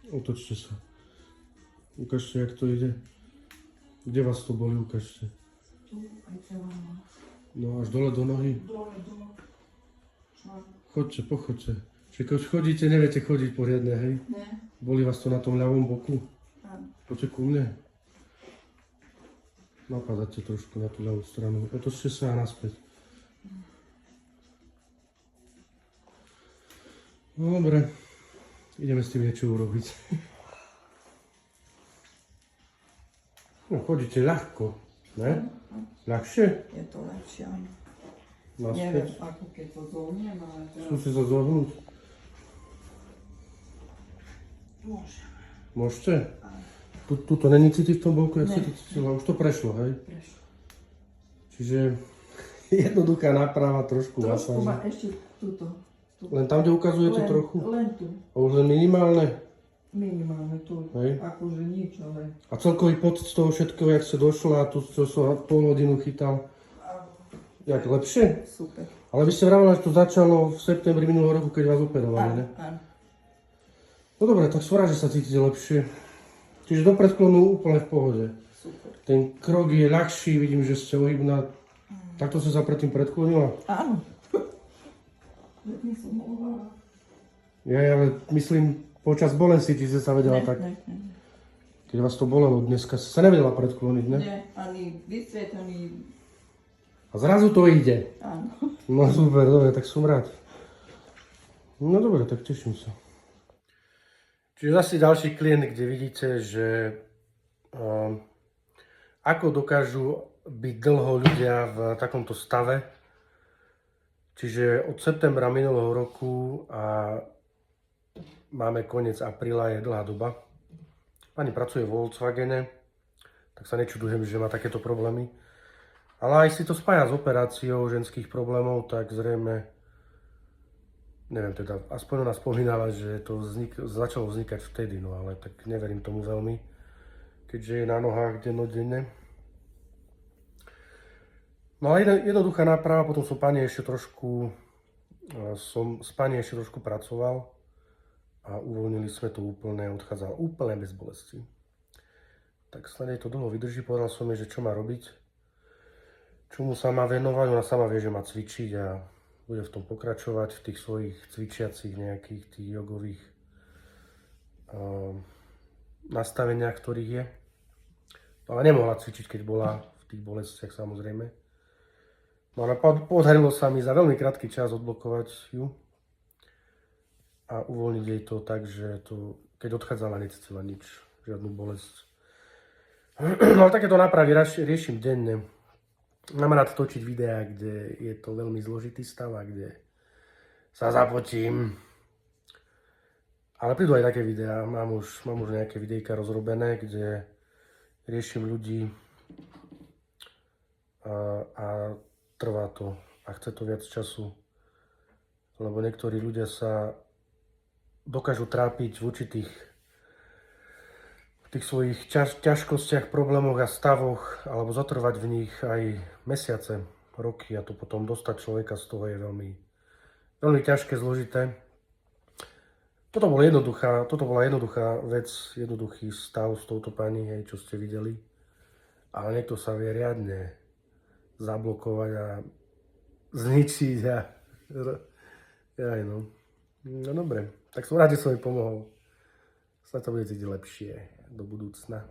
Otočte sa. Ukážte, jak to ide. Kde vás to boli, ukážte. Tu aj celá noha. No až dole do nohy. Dole. Šlak. Chodte, pochodte. Čiže keď chodíte, neviete chodiť poriadne, hej? Ne. Boli vás to na tom ľavom boku? Áno. Poďte ku mne. Napadáte trošku na tú ľavú stranu. Otočte sa a naspäť. No dobre. Ideme s tým niečo urobiť. No, chodíte ľahko, ne? Ľahšie? Je to lepšie, áno. Naspäť. Neviem, ako keď to zohniem, ale teraz Skúste sa zohnúť. môžem. Môžete? Áno. Tuto není cítiť v tom boku, jak Ne. si to cítila? Už to prešlo, hej? Prešlo. Čiže jednoduchá náprava, trošku Trošku masáž. ma ešte tuto. Tu. Len tam, kde ukazujete Len- trochu? Len tu. A už len minimálne? Minimálne tu. Hej. Akože nič, ale... A celkový pocit z toho všetkého, jak ste došla a tu, čo som pol hodinu chytal, jak lepšie? Super. Ale vy ste vravili, že to začalo v septembri minulého roku, keď vás operovali, ne? Áno. No dobre, tak som rád, že sa cítite lepšie. Čiže do predklonu úplne v pohode. Super. Ten krok je ľahší, vidím, že ste ohybná. Takto ste sa predtým predklonila? Áno. Predtým som mohla... Ja, ale myslím, počas bolesti ti ste sa vedela tak, Ne. keď vás to bolelo dneska, ste sa nevedela predkloniť, ne? Nie, ani vysieť, ani... A zrazu to ide. Áno. No super, dobre, tak som rád. No dobre, tak teším sa. Čiže zase ďalší klient, kde vidíte, že ako dokážu byť dlho ľudia v takomto stave. Čiže od septembra minulého roku a máme koniec apríla, je dlhá doba. Pani pracuje vo Volkswagene, tak sa nečudujem, že má takéto problémy. Ale aj si to spája s operáciou ženských problémov, tak zrejme, neviem teda, aspoň ona spomínala, že to začalo vznikať vtedy, no ale tak neverím tomu veľmi, keďže je na nohách dennodenne. No a jednoduchá náprava, potom som s pani ešte trošku pracoval a uvoľnili sme to úplne, odchádzala úplne bez bolesti. Tak snad jej to dlho vydrží, povedal som jej, že čo má robiť, čomu sa má venovať, ona sama vie, že má cvičiť a bude v tom pokračovať v tých svojich cvičiacich nejakých tých jogových nastaveniach, ktorých je. Ale nemohla cvičiť, keď bola v tých bolestiach samozrejme. No ale podarilo sa mi za veľmi krátky čas odblokovať ju a uvoľniť jej to tak, že to, keď odchádzala, necítila nič, žiadnu bolesť. No ale takéto nápravy riešim denne. Mám rád točiť videá, kde je to veľmi zložitý stav a kde sa zapotím. Ale prídu aj také videá, mám už nejaké videjka rozrobené, kde riešim ľudí a trvá to a chce to viac času. Lebo niektorí ľudia sa dokážu trápiť v určitých tých svojich ťažkostiach, problémoch a stavoch, alebo zatrvať v nich aj mesiace, roky a to potom dostať človeka z toho je veľmi, veľmi ťažké, zložité. Toto bola jednoduchá vec, jednoduchý stav s touto pani, hej, čo ste videli. Ale niekto sa vie riadne zablokovať a zničiť a... Aj no. No dobre, tak som rád, že som jej pomohol. Snad sa bude cítiť lepšie do budúcna.